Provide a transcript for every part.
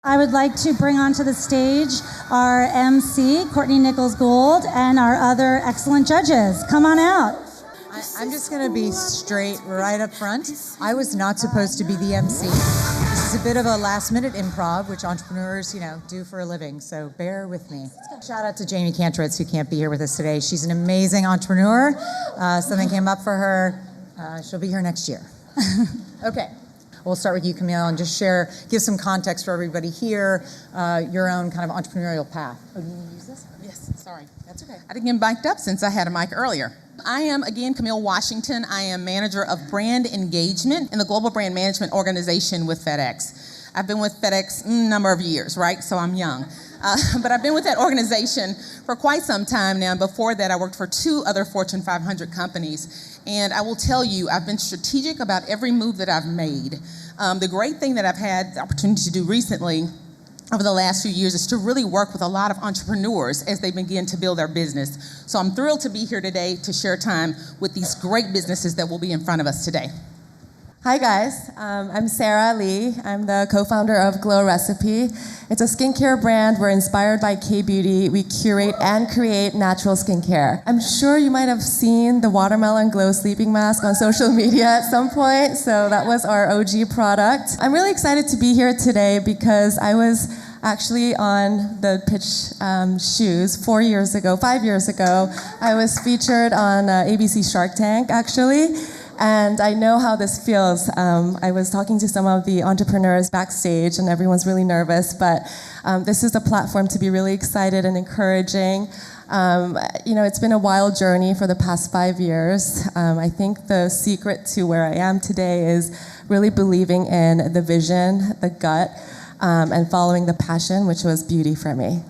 I would like to bring onto the stage our MC, Courtney Nichols Gould, and our other excellent judges. Come on out. I'm just going to be straight right up front. I was not supposed to be the MC. This is a bit of a last-minute improv, which entrepreneurs, do for a living, so bear with me. Shout out to Jamie Kantritz, who can't be here with us today. She's an amazing entrepreneur. Something came up for her. She'll be here next year. Okay. We'll start with you, Camille, and just give some context for everybody here, your own kind of entrepreneurial path. Oh, do you want to use this? Yes, sorry. That's okay. I didn't get mic'd up since I had a mic earlier. I am, again, Camille Washington. I am manager of brand engagement in the global brand management organization with FedEx. I've been with FedEx a number of years, right? So I'm young. But I've been with that organization for quite some time now. Before that, I worked for 2 other Fortune 500 companies. And I will tell you, I've been strategic about every move that I've made. The great thing that I've had the opportunity to do recently over the last few years is to really work with a lot of entrepreneurs as they begin to build their business. So I'm thrilled to be here today to share time with these great businesses that will be in front of us today. Hi guys, I'm Sarah Lee. I'm the co-founder of Glow Recipe. It's a skincare brand. We're inspired by K-beauty. We curate and create natural skincare. I'm sure you might have seen the Watermelon Glow sleeping mask on social media at some point, so that was our OG product. I'm really excited to be here today because I was actually on the pitch shoes 5 years ago. I was featured on ABC Shark Tank, actually. And I know how this feels. I was talking to some of the entrepreneurs backstage, and everyone's really nervous, but this is a platform to be really excited and encouraging. It's been a wild journey for the past 5 years. I think the secret to where I am today is really believing in the vision, the gut, and following the passion, which was beauty for me.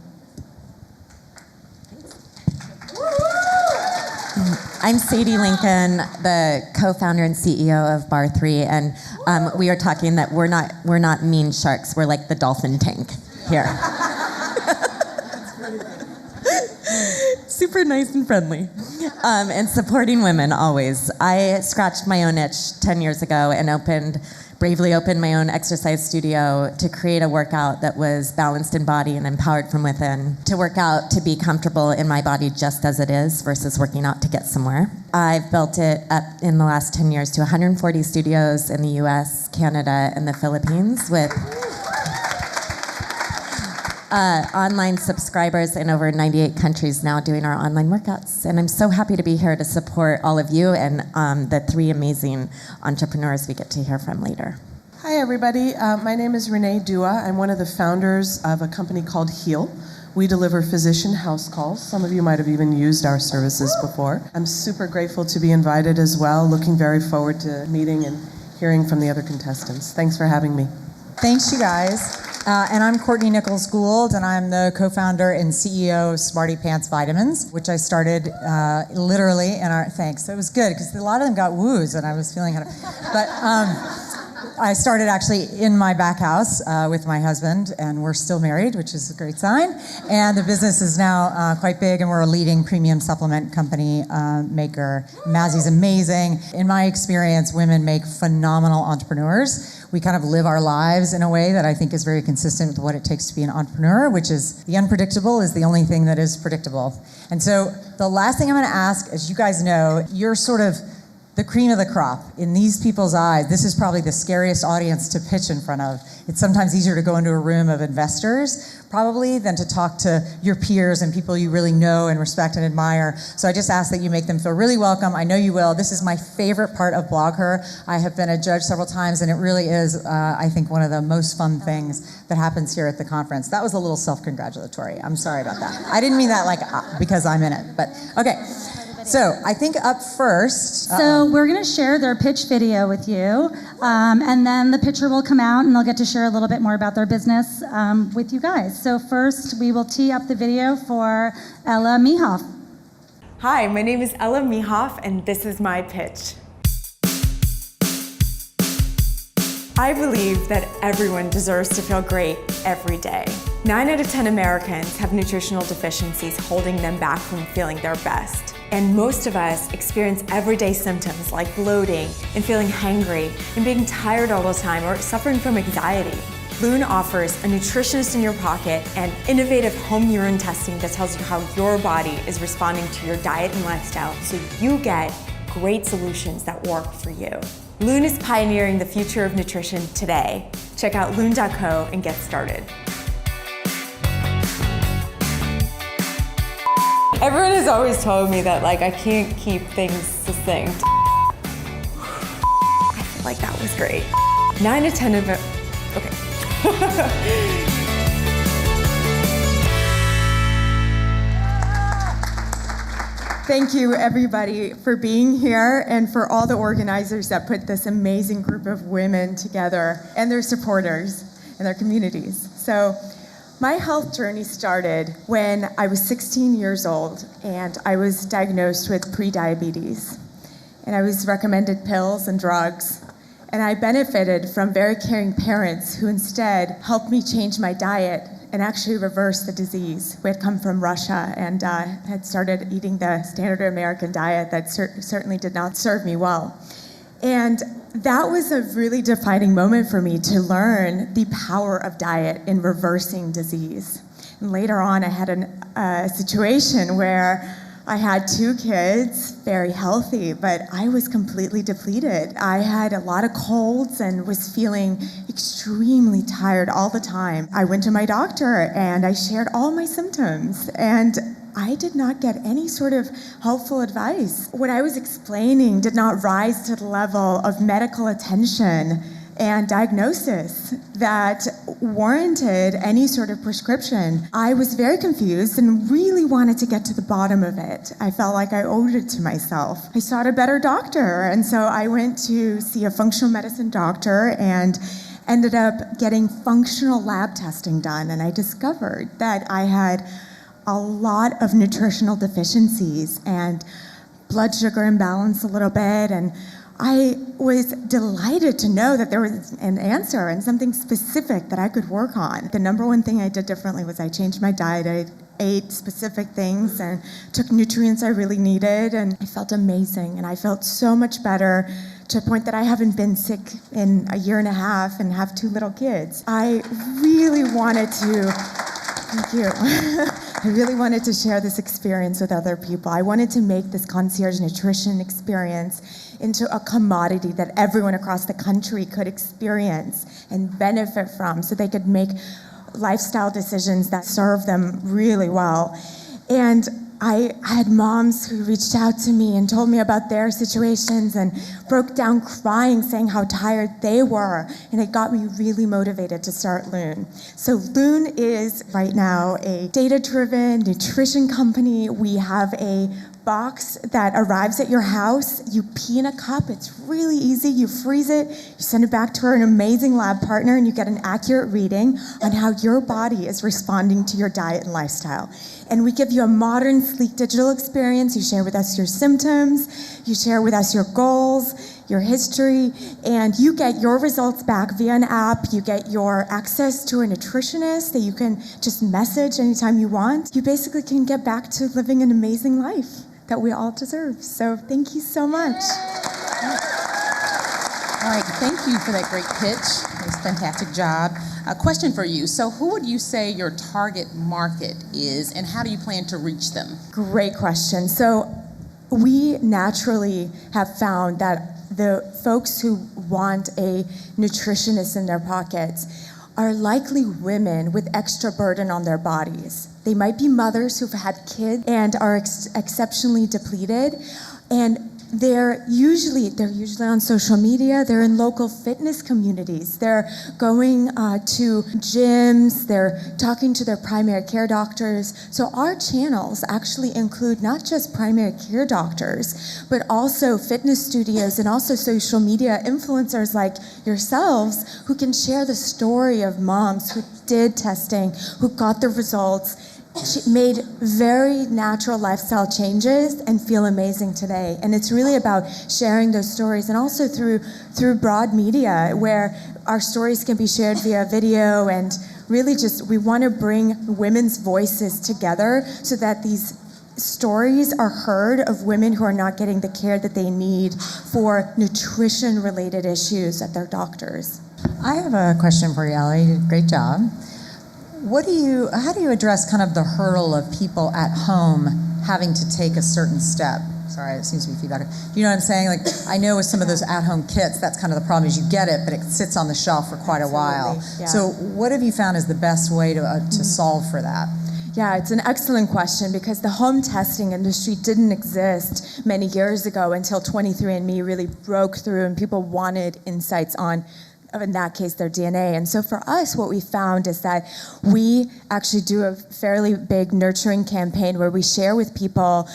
I'm Sadie Lincoln, the co-founder and CEO of Bar 3, and we are talking that we're not mean sharks. We're like the dolphin tank here. Super nice and friendly, and supporting women always. I scratched my own itch 10 years ago and bravely opened my own exercise studio to create a workout that was balanced in body and empowered from within. To work out, to be comfortable in my body just as it is versus working out to get somewhere. I've built it up in the last 10 years to 140 studios in the US, Canada, and the Philippines with online subscribers in over 98 countries now doing our online workouts. And I'm so happy to be here to support all of you and the 3 amazing entrepreneurs we get to hear from later. Hi, everybody. My name is Renee Dua. I'm one of the founders of a company called Heal. We deliver physician house calls. Some of you might have even used our services before. I'm super grateful to be invited as well. Looking very forward to meeting and hearing from the other contestants. Thanks for having me. Thanks, you guys. And I'm Courtney Nichols Gould, and I'm the co-founder and CEO of SmartyPants Vitamins, which I started literally in our, thanks. It was good, because a lot of them got woos, and I was feeling kind of, but I started actually in my back house with my husband, and we're still married, which is a great sign. And the business is now quite big, and we're a leading premium supplement company maker. Mazzy's amazing. In my experience, women make phenomenal entrepreneurs. We kind of live our lives in a way that I think is very consistent with what it takes to be an entrepreneur, which is the unpredictable is the only thing that is predictable. And so the last thing I'm going to ask, as you guys know, you're sort of the cream of the crop. In these people's eyes, this is probably the scariest audience to pitch in front of. It's sometimes easier to go into a room of investors, probably, than to talk to your peers and people you really know and respect and admire. So I just ask that you make them feel really welcome. I know you will. This is my favorite part of BlogHer. I have been a judge several times, and it really is, I think, one of the most fun things that happens here at the conference. That was a little self-congratulatory. I'm sorry about that. I didn't mean that like because I'm in it, but okay. So I think up first... So we're going to share their pitch video with you, and then the pitcher will come out and they'll get to share a little bit more about their business with you guys. So first we will tee up the video for Ella Mihov. Hi, my name is Ella Mihov, and this is my pitch. I believe that everyone deserves to feel great every day. 9 out of 10 Americans have nutritional deficiencies holding them back from feeling their best. And most of us experience everyday symptoms like bloating and feeling hangry and being tired all the time or suffering from anxiety. Lune offers a nutritionist in your pocket and innovative home urine testing that tells you how your body is responding to your diet and lifestyle, so you get great solutions that work for you. Lune is pioneering the future of nutrition today. Check out lune.co and get started. Everyone has always told me that I can't keep things succinct. I feel like that was great. 9 to 10 of it. Okay. Thank you, everybody, for being here and for all the organizers that put this amazing group of women together and their supporters and their communities. So, my health journey started when I was 16 years old and I was diagnosed with prediabetes. And I was recommended pills and drugs. And I benefited from very caring parents who instead helped me change my diet and actually reverse the disease. We had come from Russia and had started eating the standard American diet that certainly did not serve me well. And that was a really defining moment for me to learn the power of diet in reversing disease. And later on, I had a situation where I had 2 kids, very healthy, but I was completely depleted. I had a lot of colds and was feeling extremely tired all the time. I went to my doctor and I shared all my symptoms, and I did not get any sort of helpful advice. What I was explaining did not rise to the level of medical attention and diagnosis that warranted any sort of prescription. I was very confused and really wanted to get to the bottom of it. I felt like I owed it to myself. I sought a better doctor, and so I went to see a functional medicine doctor and ended up getting functional lab testing done, and I discovered that I had a lot of nutritional deficiencies and blood sugar imbalance a little bit, and I was delighted to know that there was an answer and something specific that I could work on. The number one thing I did differently was I changed my diet. I ate specific things and took nutrients I really needed, and I felt amazing, and I felt so much better to the point that I haven't been sick in a year and a half and have 2 little kids. I really wanted to, thank you. I really wanted to share this experience with other people. I wanted to make this concierge nutrition experience into a commodity that everyone across the country could experience and benefit from, so they could make lifestyle decisions that serve them really well. And I had moms who reached out to me and told me about their situations and broke down crying, saying how tired they were, and it got me really motivated to start Lune. So Lune is right now a data-driven nutrition company. We have a box that arrives at your house. You pee in a cup. It's really easy. You freeze it. You send it back to an amazing lab partner, and you get an accurate reading on how your body is responding to your diet and lifestyle. And we give you a modern, sleek digital experience. You share with us your symptoms. You share with us your goals, your history, and you get your results back via an app. You get your access to a nutritionist that you can just message anytime you want. You basically can get back to living an amazing life that we all deserve. So thank you so much. All right, thank you for that great pitch. It was a fantastic job. A question for you. So who would you say your target market is, and how do you plan to reach them? Great question. So we naturally have found that the folks who want a nutritionist in their pockets are likely women with extra burden on their bodies. They might be mothers who've had kids and are exceptionally depleted, and they're usually on social media. They're in local fitness communities. They're going to gyms. They're talking to their primary care doctors. So our channels actually include not just primary care doctors, but also fitness studios and also social media influencers like yourselves who can share the story of moms who did testing, who got the results, made very natural lifestyle changes and feel amazing today. And it's really about sharing those stories, and also through broad media where our stories can be shared via video, and really just we want to bring women's voices together so that these stories are heard of women who are not getting the care that they need for nutrition-related issues at their doctors. I have a question for you, Ellie. You did a great job. How do you address kind of the hurdle of people at home having to take a certain step? Sorry, it seems to be feedback. You know what I'm saying? Like, I know with some of those at-home kits, that's kind of the problem is you get it, but it sits on the shelf for quite a while. Yeah. So what have you found is the best way to solve for that? Yeah, it's an excellent question because the home testing industry didn't exist many years ago until 23andMe really broke through and people wanted insights on, in that case, their DNA. And so for us, what we found is that we actually do a fairly big nurturing campaign where we share with people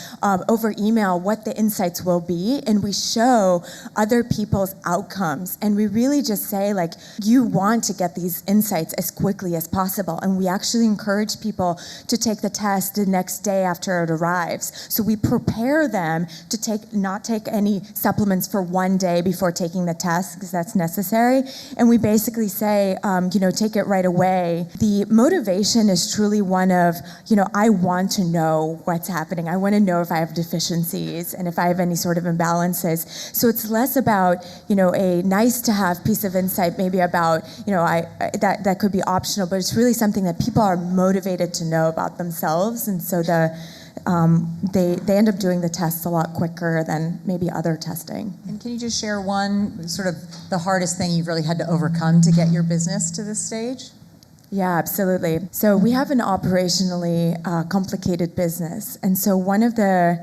over email what the insights will be, and we show other people's outcomes. And we really just say, like, you want to get these insights as quickly as possible. And we actually encourage people to take the test the next day after it arrives. So we prepare them to not take any supplements for one day before taking the test, because that's necessary. And we basically say, take it right away. The motivation is truly one of, I want to know what's happening. I want to know if I have deficiencies and if I have any sort of imbalances. So it's less about, a nice to have piece of insight, maybe about, that could be optional, but it's really something that people are motivated to know about themselves. And so they end up doing the tests a lot quicker than maybe other testing. And can you just share one sort of the hardest thing you've really had to overcome to get your business to this stage? Yeah, absolutely. So we have an operationally complicated business. And so one of the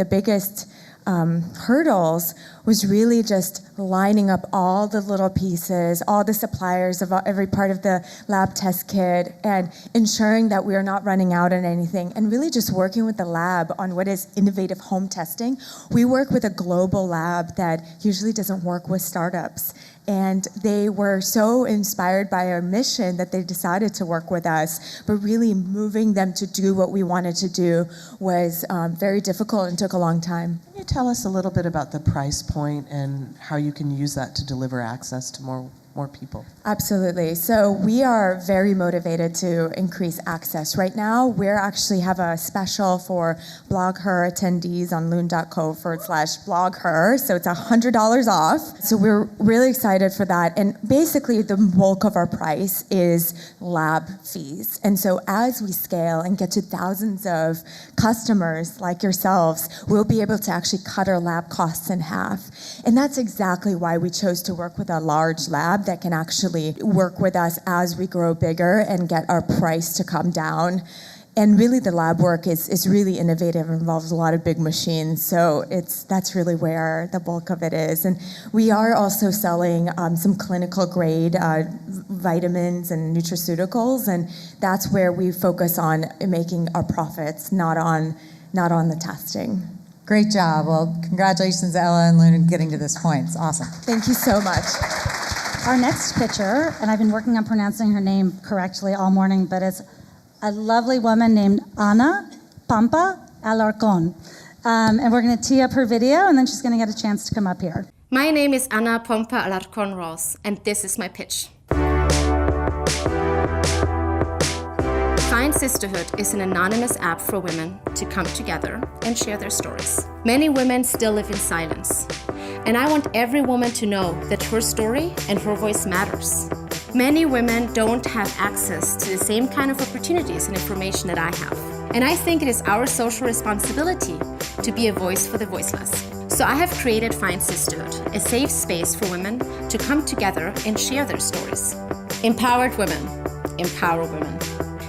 biggest hurdles was really just lining up all the little pieces, all the suppliers of every part of the lab test kit, and ensuring that we are not running out on anything, and really just working with the lab on what is innovative home testing. We work with a global lab that usually doesn't work with startups. And they were so inspired by our mission that they decided to work with us. But really moving them to do what we wanted to do was very difficult and took a long time. Can you tell us a little bit about the price point and how you can use that to deliver access to more people? Absolutely. So we are very motivated to increase access. Right now, we actually have a special for BlogHer attendees on lune.co/BlogHer. So it's $100 off. So we're really excited for that. And basically, the bulk of our price is lab fees. And so as we scale and get to thousands of customers like yourselves, we'll be able to actually cut our lab costs in half. And that's exactly why we chose to work with a large lab that can actually work with us as we grow bigger and get our price to come down. And really the lab work is really innovative, involves a lot of big machines. So that's really where the bulk of it is. And we are also selling some clinical grade vitamins and nutraceuticals. And that's where we focus on making our profits, not on the testing. Great job. Well, congratulations, Ella and Lune, getting to this point. It's awesome. Thank you so much. Our next pitcher, and I've been working on pronouncing her name correctly all morning, but it's a lovely woman named Pompa Alarcón. And we're going to tee up her video, and then she's going to get a chance to come up here. My name is Pompa Alarcón Rawls, and this is my pitch. FindSisterhood is an anonymous app for women to come together and share their stories. Many women still live in silence, and I want every woman to know that her story and her voice matters. Many women don't have access to the same kind of opportunities and information that I have, and I think it is our social responsibility to be a voice for the voiceless. So I have created FindSisterhood, a safe space for women to come together and share their stories. Empowered women, empower women.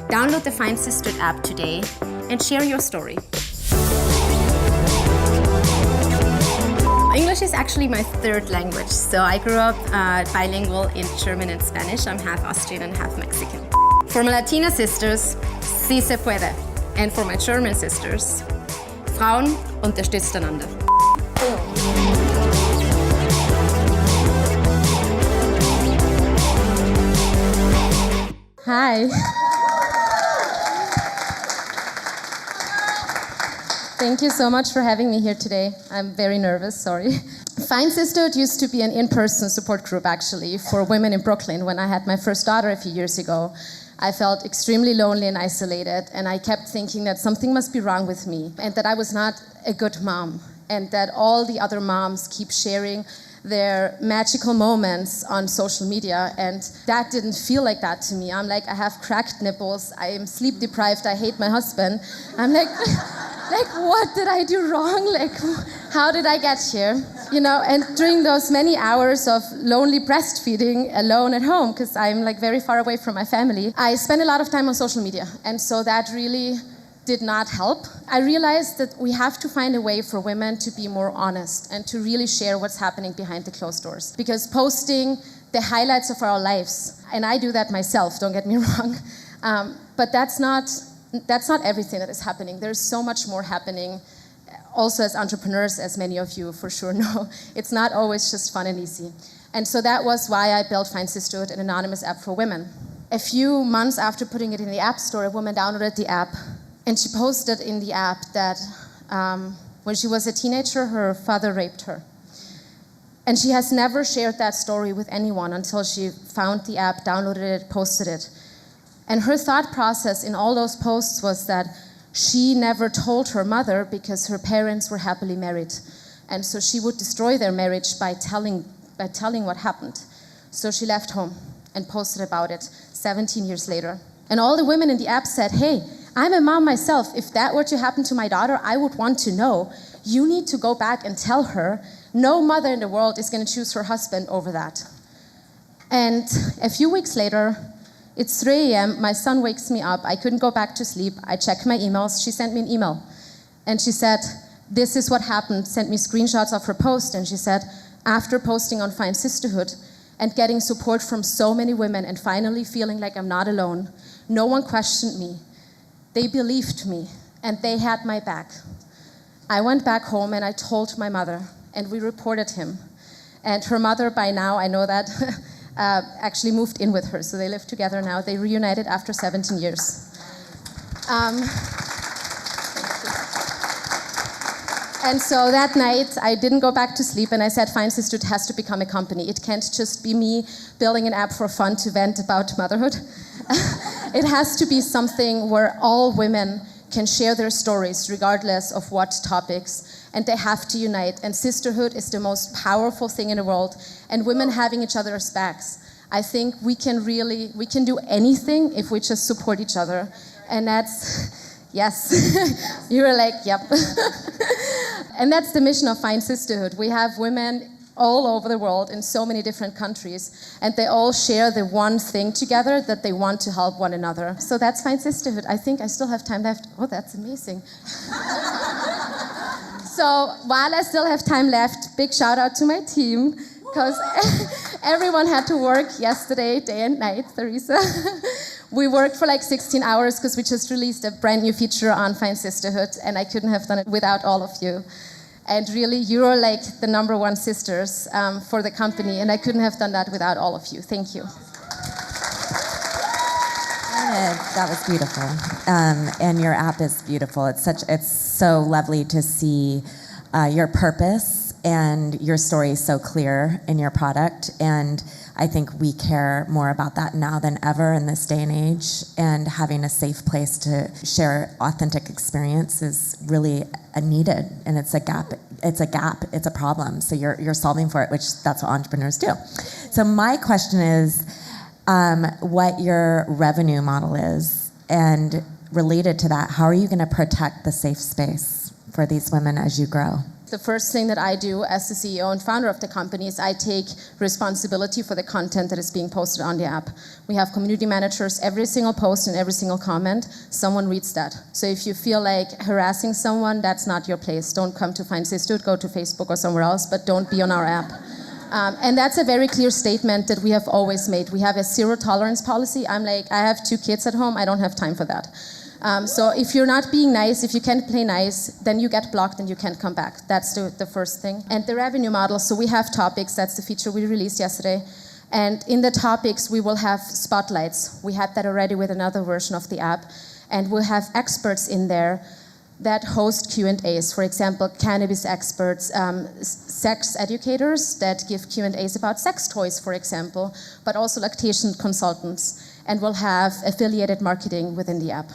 Download the FindSisterhood app today and share your story. English is actually my third language, so I grew up bilingual in German and Spanish. I'm half Austrian and half Mexican. For my Latina sisters, sí se puede. And for my German sisters, Frauen unterstützt einander. Hi. Thank you so much for having me here today. I'm very nervous, sorry. FindSisterhood used to be an in-person support group, actually, for women in Brooklyn. When I had my first daughter a few years ago, I felt extremely lonely and isolated, and I kept thinking that something must be wrong with me, and that I was not a good mom, and that all the other moms keep sharing their magical moments on social media, and that didn't feel like that to me. I'm like, I have cracked nipples, I am sleep deprived, I hate my husband. I'm like, what did I do wrong? Like, how did I get here? You know, and during those many hours of lonely breastfeeding alone at home, because I'm like very far away from my family, I spent a lot of time on social media, and so that really did not help. I realized that we have to find a way for women to be more honest and to really share what's happening behind the closed doors. Because posting the highlights of our lives, and I do that myself, don't get me wrong, but that's not everything that is happening. There's so much more happening. Also as entrepreneurs, as many of you for sure know, it's not always just fun and easy. And so that was why I built findSisterhood, an anonymous app for women. A few months after putting it in the App Store, a woman downloaded the app, and she posted in the app that when she was a teenager, her father raped her. And she has never shared that story with anyone until she found the app, downloaded it, posted it. And her thought process in all those posts was that she never told her mother because her parents were happily married. And so she would destroy their marriage by telling what happened. So she left home and posted about it 17 years later. And all the women in the app said, hey, I'm a mom myself. If that were to happen to my daughter, I would want to know. You need to go back and tell her no mother in the world is going to choose her husband over that. And a few weeks later, it's 3 a.m., my son wakes me up, I couldn't go back to sleep, I checked my emails, she sent me an email. And she said, this is what happened, sent me screenshots of her post, and she said, after posting on findSisterhood and getting support from so many women and finally feeling like I'm not alone, no one questioned me. They believed me, and they had my back. I went back home and I told my mother, and we reported him. And her mother, by now, I know that, actually moved in with her, so they live together now. They reunited after 17 years. And so that night, I didn't go back to sleep, and I said, findSisterhood has to become a company. It can't just be me building an app for fun to vent about motherhood. It has to be something where all women can share their stories, regardless of what topics, and they have to unite. And sisterhood is the most powerful thing in the world, and women having each other's backs. I think we can do anything if we just support each other. And that's, yes, you were like, yep. And that's the mission of findSisterhood. We have women all over the world in so many different countries, and they all share the one thing together, that they want to help one another. So that's findSisterhood. I think I still have time left. Oh, that's amazing. So while I still have time left, big shout out to my team, because everyone had to work yesterday, day and night, Theresa. We worked for like 16 hours because we just released a brand new feature on findSisterhood, and I couldn't have done it without all of you. And really, you're like the #1 sisters for the company, and I couldn't have done that without all of you. Thank you. That was beautiful, and your app is beautiful. It's so lovely to see your purpose and your story so clear in your product, and I think we care more about that now than ever in this day and age, and having a safe place to share authentic experience is really needed, and it's a gap, it's a problem, so you're solving for it, which that's what entrepreneurs do. So my question is what your revenue model is, and related to that, how are you going to protect the safe space for these women as you grow? The first thing that I do as the CEO and founder of the company is I take responsibility for the content that is being posted on the app. We have community managers. Every single post and every single comment, someone reads that. So if you feel like harassing someone, that's not your place. Don't come to findSisterhood, go to Facebook or somewhere else, but don't be on our app. And that's a very clear statement that we have always made. We have a zero tolerance policy. I'm like, I have 2 kids at home, I don't have time for that. So if you're not being nice, if you can't play nice, then you get blocked and you can't come back. That's the first thing. And the revenue model, so we have topics, that's the feature we released yesterday. And in the topics, we will have spotlights. We had that already with another version of the app. And we'll have experts in there that host Q&As. For example, cannabis experts, sex educators that give Q&As about sex toys, for example, but also lactation consultants. And we'll have affiliated marketing within the app.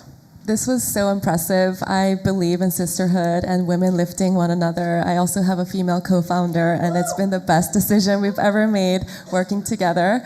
This was so impressive. I believe in sisterhood and women lifting one another. I also have a female co-founder, and it's been the best decision we've ever made working together.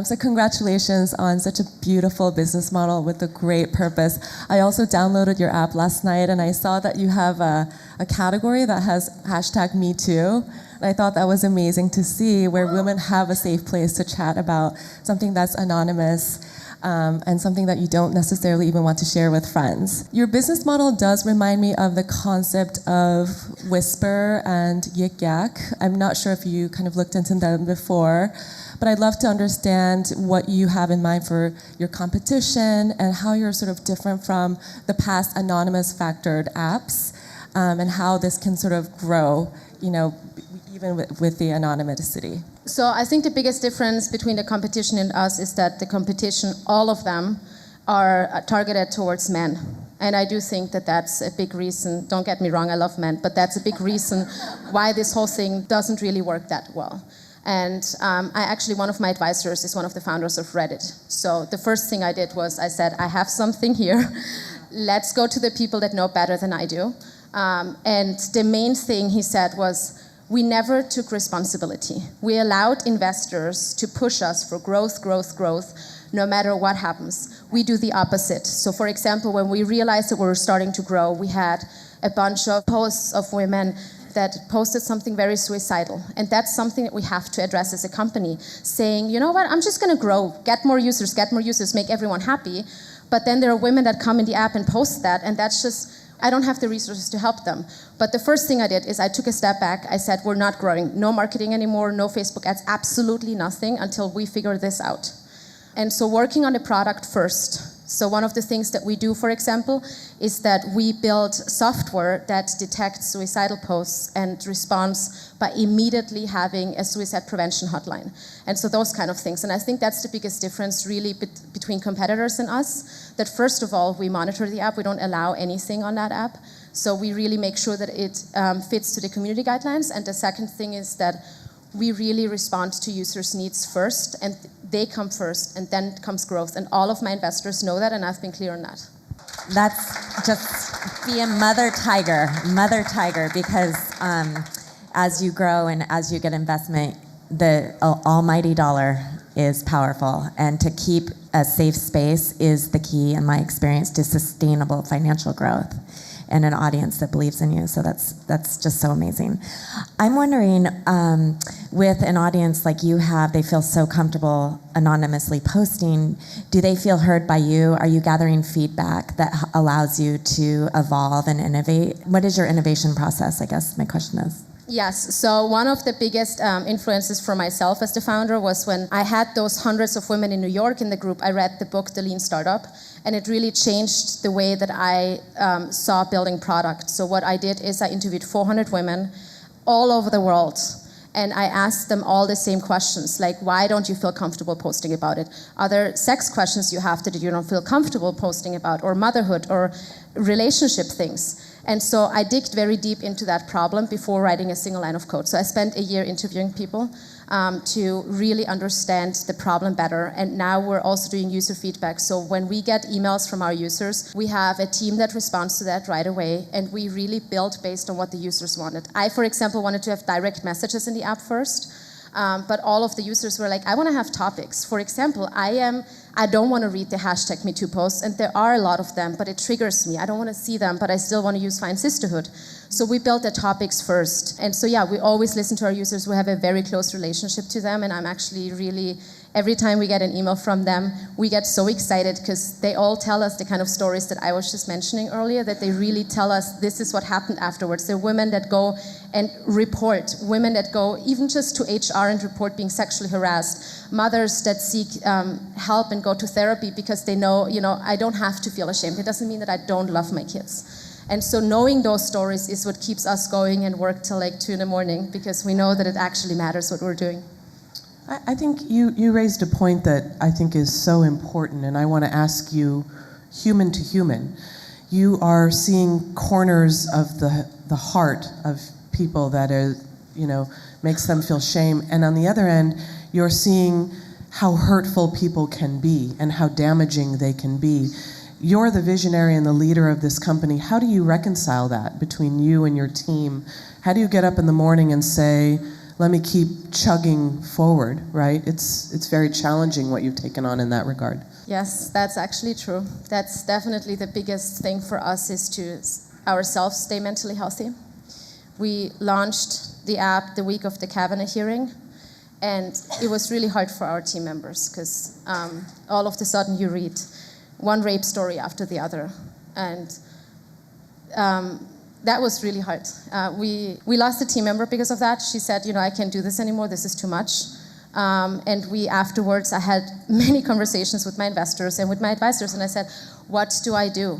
So congratulations on such a beautiful business model with a great purpose. I also downloaded your app last night, and I saw that you have a category that has #MeToo. And I thought that was amazing to see, where women have a safe place to chat about something that's anonymous, and something that you don't necessarily even want to share with friends. Your business model does remind me of the concept of Whisper and Yik Yak. I'm not sure if you kind of looked into them before, but I'd love to understand what you have in mind for your competition and how you're sort of different from the past anonymous factored apps, and how this can sort of grow, even with the anonymity. So I think the biggest difference between the competition and us is that the competition, all of them, are targeted towards men. And I do think that that's a big reason. Don't get me wrong, I love men, but that's a big reason why this whole thing doesn't really work that well. And one of my advisors is one of the founders of Reddit. So the first thing I did was I said, I have something here. Let's go to the people that know better than I do. And the main thing he said was, we never took responsibility. We allowed investors to push us for growth, no matter what happens. We do the opposite. So for example, when we realized that we were starting to grow, we had a bunch of posts of women that posted something very suicidal. And that's something that we have to address as a company, saying, you know what, I'm just gonna grow, get more users, make everyone happy. But then there are women that come in the app and post that, and that's just, I don't have the resources to help them. But the first thing I did is I took a step back. I said, we're not growing. No marketing anymore, no Facebook ads, absolutely nothing until we figure this out. And so working on the product first. So one of the things that we do, for example, is that we build software that detects suicidal posts and responds by immediately having a suicide prevention hotline. And so those kind of things. And I think that's the biggest difference really between competitors and us, that first of all, we monitor the app. We don't allow anything on that app. So we really make sure that it fits to the community guidelines. And the second thing is that we really respond to users' needs first, and they come first, and then comes growth. And all of my investors know that, and I've been clear on that. That's just be a mother tiger, because as you grow and as you get investment, the almighty dollar is powerful. And to keep a safe space is the key, in my experience, to sustainable financial growth and an audience that believes in you. So that's just so amazing. I'm wondering, with an audience like you have, they feel so comfortable anonymously posting. Do they feel heard by you? Are you gathering feedback that allows you to evolve and innovate? What is your innovation process, I guess my question is? Yes, so one of the biggest influences for myself as the founder was when I had those hundreds of women in New York in the group, I read the book, The Lean Startup, and it really changed the way that I saw building product. So what I did is I interviewed 400 women all over the world, and I asked them all the same questions, like, why don't you feel comfortable posting about it? Are there sex questions you have that you don't feel comfortable posting about, or motherhood, or relationship things? And so I digged very deep into that problem before writing a single line of code. So I spent a year interviewing people to really understand the problem better. And now we're also doing user feedback. So when we get emails from our users, we have a team that responds to that right away. And we really build based on what the users wanted. I, for example, wanted to have direct messages in the app first. But all of the users were like, I want to have topics. For example, I don't want to read the hashtag #MeToo posts, and there are a lot of them, but it triggers me. I don't want to see them, but I still want to use findSisterhood. So we built the topics first. And so yeah, we always listen to our users. We have a very close relationship to them, and I'm actually really, every time we get an email from them, we get so excited because they all tell us the kind of stories that I was just mentioning earlier, that they really tell us this is what happened afterwards. There are women that go and report, women that go even just to HR and report being sexually harassed, mothers that seek help and go to therapy because they know, I don't have to feel ashamed. It doesn't mean that I don't love my kids. And so knowing those stories is what keeps us going and work till like 2 a.m, because we know that it actually matters what we're doing. I think you raised a point that I think is so important, and I want to ask you, human to human, you are seeing corners of the heart of people that is, makes them feel shame, and on the other end, you're seeing how hurtful people can be and how damaging they can be. You're the visionary and the leader of this company. How do you reconcile that between you and your team? How do you get up in the morning and say, let me keep chugging forward, right? It's very challenging what you've taken on in that regard. Yes, that's actually true. That's definitely the biggest thing for us, is to ourselves stay mentally healthy. We launched the app the week of the Kavanaugh hearing, and it was really hard for our team members because all of a sudden you read one rape story after the other, and that was really hard. We lost a team member because of that. She said, I can't do this anymore, this is too much. And afterwards, I had many conversations with my investors and with my advisors, and I said, what do I do,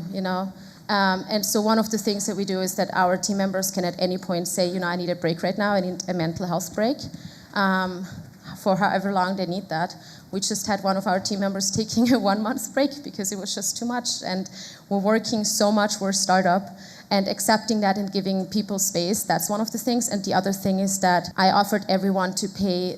And so one of the things that we do is that our team members can at any point say, I need a break right now, I need a mental health break, for however long they need that. We just had one of our team members taking a 1 month break because it was just too much, and we're working so much, we're a startup, and accepting that and giving people space, that's one of the things. And the other thing is that I offered everyone to pay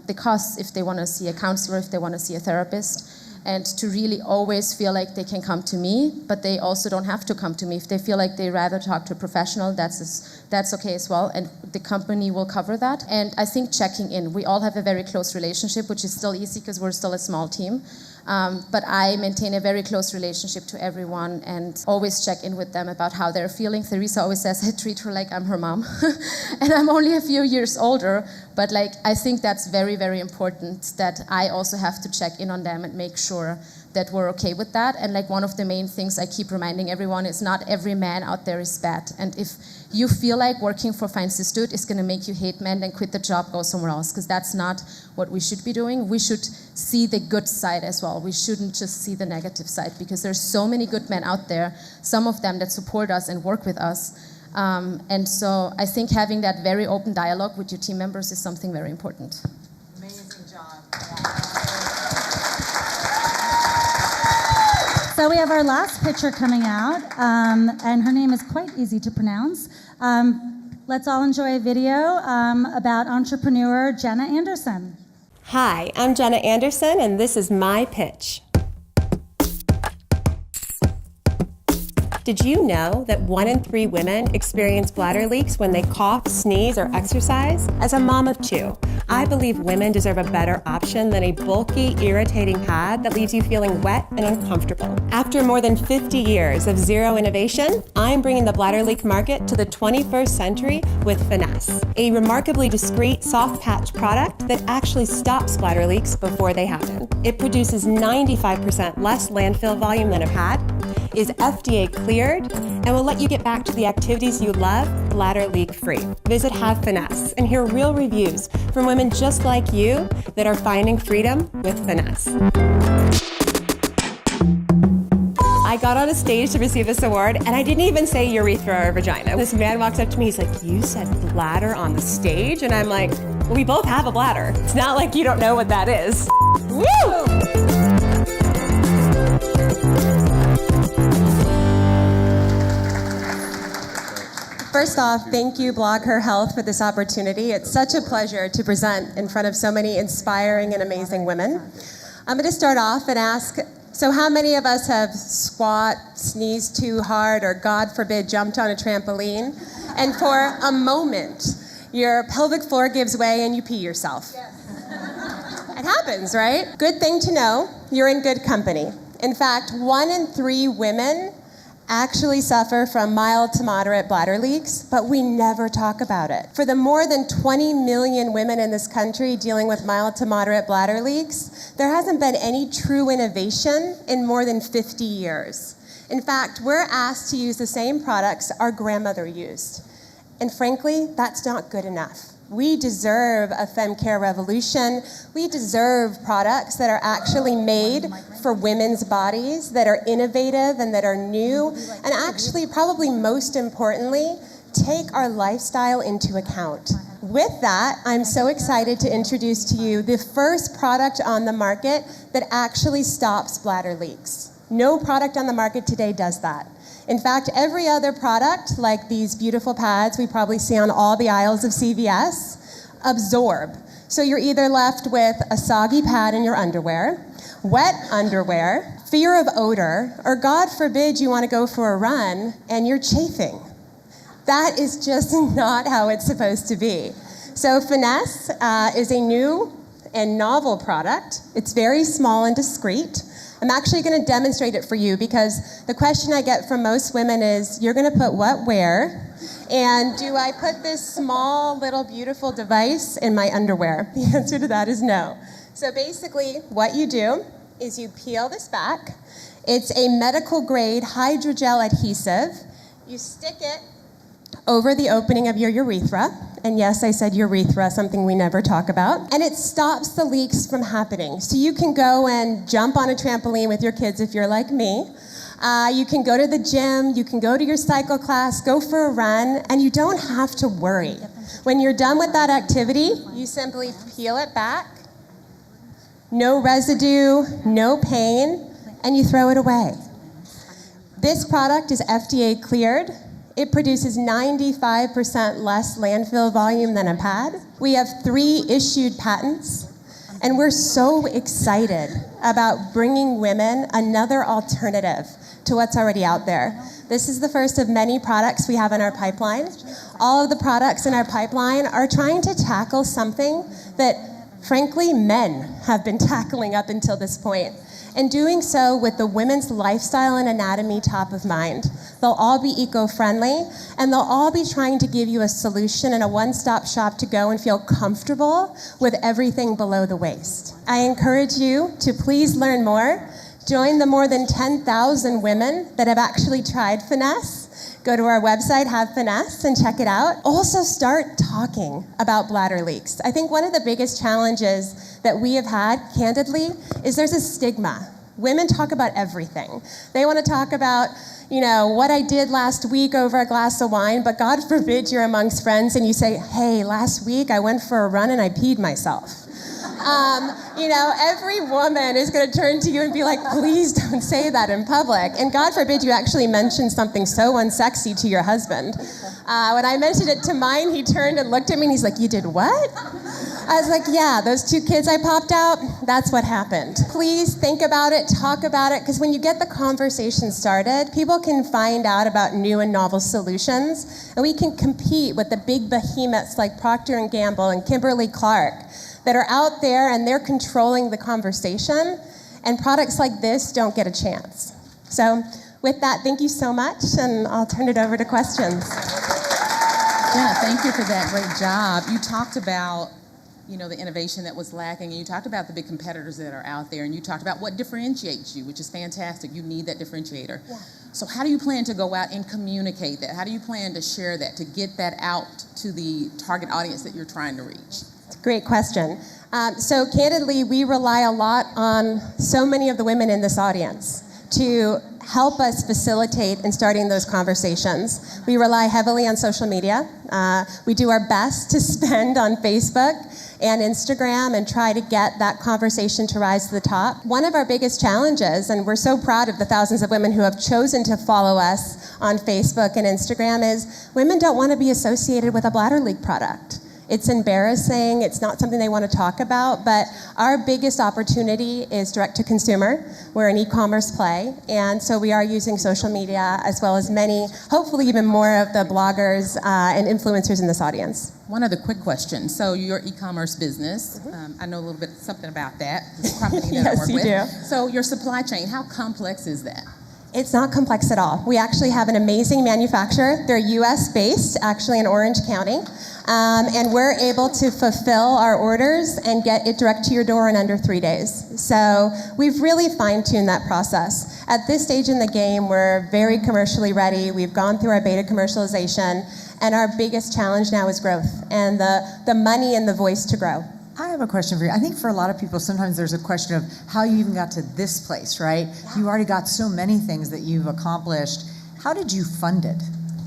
the costs if they want to see a counselor, if they want to see a therapist, and to really always feel like they can come to me, but they also don't have to come to me. If they feel like they'd rather talk to a professional, that's okay as well, and the company will cover that. And I think checking in, we all have a very close relationship, which is still easy because we're still a small team. But I maintain a very close relationship to everyone and always check in with them about how they're feeling. Theresa always says, I treat her like I'm her mom. And I'm only a few years older, but I think that's very, very important, that I also have to check in on them and make sure that we're okay with that. And one of the main things I keep reminding everyone is not every man out there is bad. And if you feel like working for findSisterhood is going to make you hate men, then quit the job, go somewhere else, because that's not what we should be doing. We should see the good side as well. We shouldn't just see the negative side, because there's so many good men out there, some of them that support us and work with us. And so I think having that very open dialogue with your team members is something very important. Amazing job. So we have our last picture coming out, and her name is quite easy to pronounce. Let's all enjoy a video about entrepreneur Jenna Anderson. Hi, I'm Jenna Anderson, and this is my pitch. Did you know that 1 in 3 women experience bladder leaks when they cough, sneeze, or exercise? As a mom of 2, I believe women deserve a better option than a bulky, irritating pad that leaves you feeling wet and uncomfortable. After more than 50 years of zero innovation, I'm bringing the bladder leak market to the 21st century with Finess, a remarkably discreet soft patch product that actually stops bladder leaks before they happen. It produces 95% less landfill volume than a pad, is FDA cleared, and will let you get back to the activities you love bladder leak free. Visit Have Finess and hear real reviews from women just like you that are finding freedom with Finess. I got on a stage to receive this award, and I didn't even say urethra or vagina. This man walks up to me, he's like, you said bladder on the stage? And I'm like, well, we both have a bladder. It's not like you don't know what that is. Woo! First off, thank you, BlogHer Health, for this opportunity. It's such a pleasure to present in front of so many inspiring and amazing women. I'm going to start off and ask, so how many of us have squat, sneezed too hard, or God forbid, jumped on a trampoline, and for a moment, your pelvic floor gives way and you pee yourself? It happens, right? Good thing to know, you're in good company. In fact, 1 in 3 women actually suffer from mild to moderate bladder leaks, but we never talk about it. For the more than 20 million women in this country dealing with mild to moderate bladder leaks, there hasn't been any true innovation in more than 50 years. In fact, we're asked to use the same products our grandmother used. And frankly, that's not good enough. We deserve a femcare revolution. We deserve products that are actually made for women's bodies, that are innovative and that are new, and actually, probably most importantly, take our lifestyle into account. With that, I'm so excited to introduce to you the first product on the market that actually stops bladder leaks. No product on the market today does that. In fact, every other product, like these beautiful pads we probably see on all the aisles of CVS, absorb. So you're either left with a soggy pad in your underwear, wet underwear, fear of odor, or God forbid you want to go for a run and you're chafing. That is just not how it's supposed to be. So Finess is a new and novel product. It's very small and discreet. I'm actually going to demonstrate it for you because the question I get from most women is, you're going to put what where? And do I put this small, little, beautiful device in my underwear? The answer to that is no. So basically, what you do is you peel this back. It's a medical grade hydrogel adhesive. You stick it over the opening of your urethra. And yes, I said urethra, something we never talk about. And it stops the leaks from happening. So you can go and jump on a trampoline with your kids if you're like me. You can go to the gym, you can go to your cycle class, go for a run, and you don't have to worry. When you're done with that activity, you simply peel it back. No residue, no pain, and you throw it away. This product is FDA cleared. It produces 95% less landfill volume than a pad. We have 3 issued patents, and we're so excited about bringing women another alternative to what's already out there. This is the first of many products we have in our pipeline. All of the products in our pipeline are trying to tackle something that, frankly, men have been tackling up until this point, and doing so with the women's lifestyle and anatomy top of mind. They'll all be eco-friendly, and they'll all be trying to give you a solution and a one-stop shop to go and feel comfortable with everything below the waist. I encourage you to please learn more. Join the more than 10,000 women that have actually tried Finess. Go to our website, Have Finess, and check it out. Also start talking about bladder leaks. I think one of the biggest challenges that we have had, candidly, is there's a stigma. Women talk about everything. They want to talk about, what I did last week over a glass of wine, but God forbid you're amongst friends and you say, hey, last week I went for a run and I peed myself. Every woman is going to turn to you and be like, please don't say that in public. And God forbid you actually mention something so unsexy to your husband. When I mentioned it to mine, he turned and looked at me and he's like, you did what? I was like, yeah, those 2 kids I popped out, that's what happened. Please think about it, talk about it, because when you get the conversation started, people can find out about new and novel solutions, and we can compete with the big behemoths like Procter & Gamble and Kimberly-Clark that are out there and they're controlling the conversation, and products like this don't get a chance. So with that, thank you so much, and I'll turn it over to questions. Jenna, thank you for that great job. You talked about the innovation that was lacking, and you talked about the big competitors that are out there, and you talked about what differentiates you, which is fantastic. You need that differentiator. Yeah. So how do you plan to go out and communicate that? How do you plan to share that, to get that out to the target audience that you're trying to reach? Great question. So candidly, we rely a lot on so many of the women in this audience to help us facilitate in starting those conversations. We rely heavily on social media. We do our best to spend on Facebook and Instagram and try to get that conversation to rise to the top. One of our biggest challenges, and we're so proud of the thousands of women who have chosen to follow us on Facebook and Instagram, is women don't want to be associated with a bladder leak product. It's embarrassing, it's not something they want to talk about, but our biggest opportunity is direct to consumer. We're an e-commerce play, and so we are using social media as well as many, hopefully even more of the bloggers and influencers in this audience. One other quick question. So your e-commerce business, I know a little bit something about that, the company that I work with. Yes, you do. So your supply chain, how complex is that? It's not complex at all. We actually have an amazing manufacturer. They're US-based, actually in Orange County. And we're able to fulfill our orders and get it direct to your door in under 3 days. So we've really fine-tuned that process. At this stage in the game, we're very commercially ready. We've gone through our beta commercialization, and our biggest challenge now is growth and the money and the voice to grow. I have a question for you. I think for a lot of people, sometimes there's a question of how you even got to this place, right? You already got so many things that you've accomplished. How did you fund it?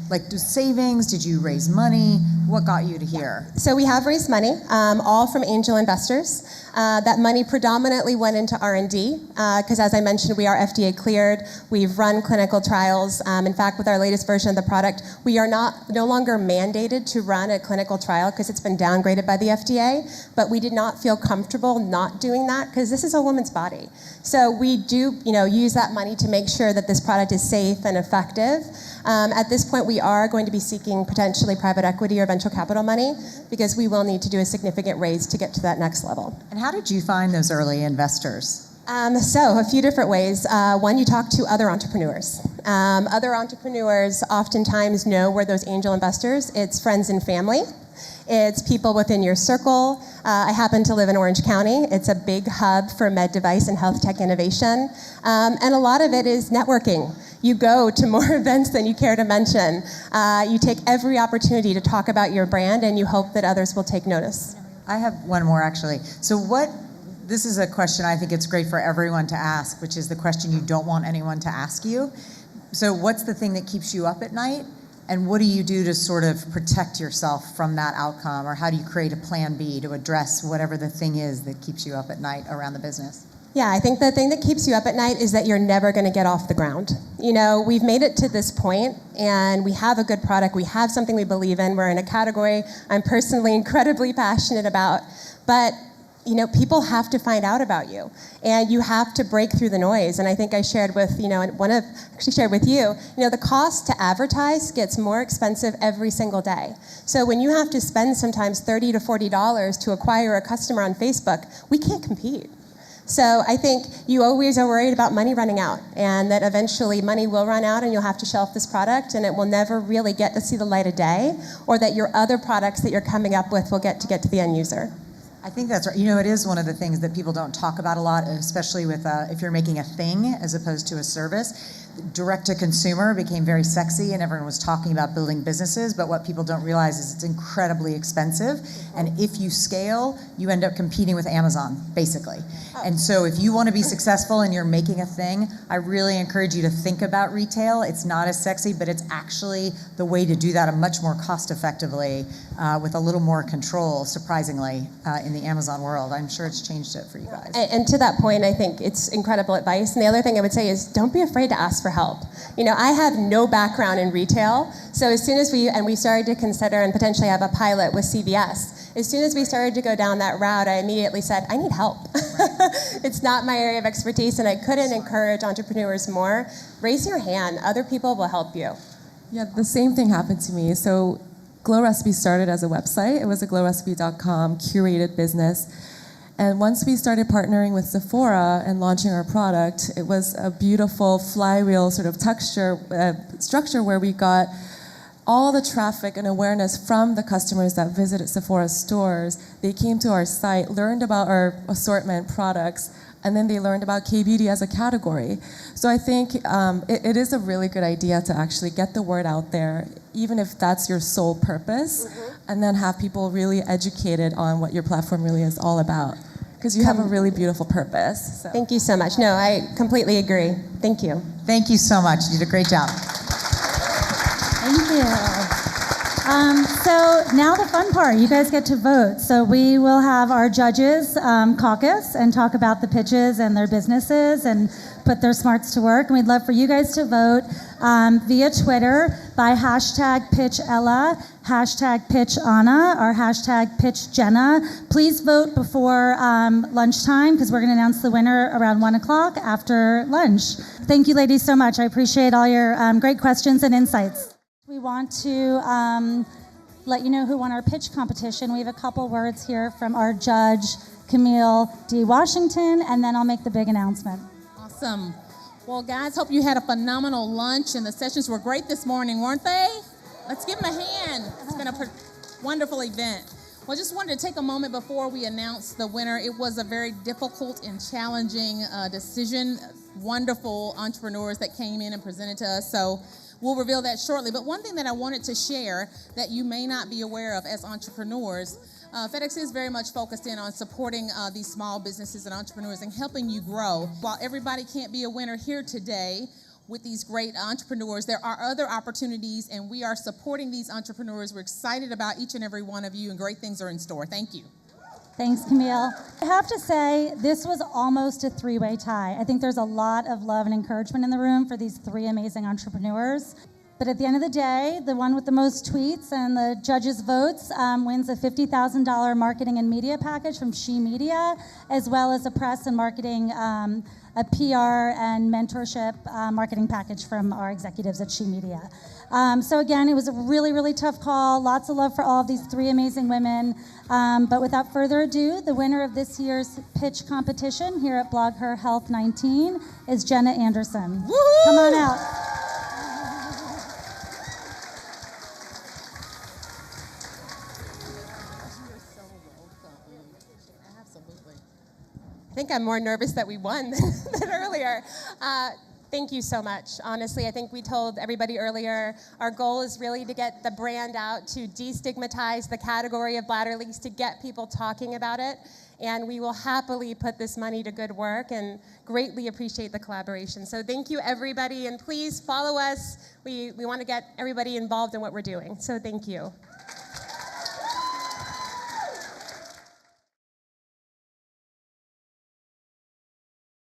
Like, savings? Did you raise money? What got you to here? So we have raised money, all from angel investors. That money predominantly went into R&D, because as I mentioned, we are FDA cleared. We've run clinical trials. In fact, with our latest version of the product, we are no longer mandated to run a clinical trial because it's been downgraded by the FDA, but we did not feel comfortable not doing that because this is a woman's body. So we do, use that money to make sure that this product is safe and effective. At this point, we are going to be seeking potentially private equity or venture capital money because we will need to do a significant raise to get to that next level. And how did you find those early investors? So a few different ways. One, you talk to other entrepreneurs. Other entrepreneurs oftentimes know where those angel investors, it's friends and family. It's people within your circle. I happen to live in Orange County. It's a big hub for med device and health tech innovation. And a lot of it is networking. You go to more events than you care to mention. You take every opportunity to talk about your brand and you hope that others will take notice. I have one more actually. So this is a question I think it's great for everyone to ask, which is the question you don't want anyone to ask you. So what's the thing that keeps you up at night? And what do you do to sort of protect yourself from that outcome? Or how do you create a plan B to address whatever the thing is that keeps you up at night around the business? Yeah, I think the thing that keeps you up at night is that you're never going to get off the ground. We've made it to this point, and we have a good product. We have something we believe in. We're in a category I'm personally incredibly passionate about. But people have to find out about you, and you have to break through the noise. And I think I shared with, shared with you, the cost to advertise gets more expensive every single day. So when you have to spend sometimes $30 to $40 to acquire a customer on Facebook, we can't compete. So I think you always are worried about money running out, and that eventually money will run out and you'll have to shelf this product and it will never really get to see the light of day, or that your other products that you're coming up with will get to the end user. I think that's right. It is one of the things that people don't talk about a lot, especially with if you're making a thing as opposed to a service. Direct to consumer became very sexy and everyone was talking about building businesses, but what people don't realize is it's incredibly expensive. And if you scale, you end up competing with Amazon, basically. And so if you want to be successful and you're making a thing, I really encourage you to think about retail. It's not as sexy, but it's actually the way to do that much more cost effectively with a little more control, surprisingly, in the Amazon world. I'm sure it's changed it for you guys. And to that point, I think it's incredible advice. And the other thing I would say is don't be afraid to ask for help. I have no background in retail, so as soon as we started to consider and potentially have a pilot with CVS, as soon as we started to go down that route, I immediately said, I need help. It's not my area of expertise, and I couldn't encourage entrepreneurs more. Raise your hand. Other people will help you. Yeah, the same thing happened to me. So Glow Recipe started as a website. It was a glowrecipe.com curated business. And once we started partnering with Sephora and launching our product, it was a beautiful flywheel sort of structure where we got all the traffic and awareness from the customers that visited Sephora's stores. They came to our site, learned about our assortment products, and then they learned about K-beauty as a category. So I think it is a really good idea to actually get the word out there, even if that's your sole purpose, and then have people really educated on what your platform really is all about. Because you have a really beautiful purpose. So. Thank you so much. No, I completely agree. Thank you. Thank you so much. You did a great job. Thank you. So now the fun part, you guys get to vote. So we will have our judges caucus and talk about the pitches and their businesses and put their smarts to work. And we'd love for you guys to vote via Twitter by #PitchElla, #PitchAnna, or #PitchJenna. Please vote before lunchtime because we're going to announce the winner around 1 o'clock after lunch. Thank you, ladies, so much. I appreciate all your great questions and insights. We want to let you know who won our pitch competition. We have a couple words here from our judge, Camille D Washington, and then I'll make the big announcement. Awesome. Well, guys, hope you had a phenomenal lunch, and the sessions were great this morning, weren't they? Let's give them a hand. It's been a wonderful event. Well, just wanted to take a moment before we announce the winner. It was a very difficult and challenging decision. Wonderful entrepreneurs that came in and presented to us, so we'll reveal that shortly. But one thing that I wanted to share that you may not be aware of as entrepreneurs, FedEx is very much focused in on supporting these small businesses and entrepreneurs and helping you grow. While everybody can't be a winner here today, with these great entrepreneurs. There are other opportunities, and we are supporting these entrepreneurs. We're excited about each and every one of you, and great things are in store. Thank you. Thanks, Camille. I have to say, this was almost a three-way tie. I think there's a lot of love and encouragement in the room for these three amazing entrepreneurs. But at the end of the day, the one with the most tweets and the judges' votes wins a $50,000 marketing and media package from She Media, as well as a press and marketing, a PR and mentorship marketing package from our executives at She Media. So again, it was a really, really tough call. Lots of love for all of these three amazing women. But without further ado, the winner of this year's pitch competition here at BlogHer Health 19 is Jenna Anderson. Woo-hoo! Come on out. I think I'm more nervous that we won than earlier. Thank you so much. Honestly, I think we told everybody earlier, our goal is really to get the brand out, to destigmatize the category of bladder leaks, to get people talking about it. And we will happily put this money to good work and greatly appreciate the collaboration. So thank you, everybody, and please follow us. We want to get everybody involved in what we're doing. So thank you.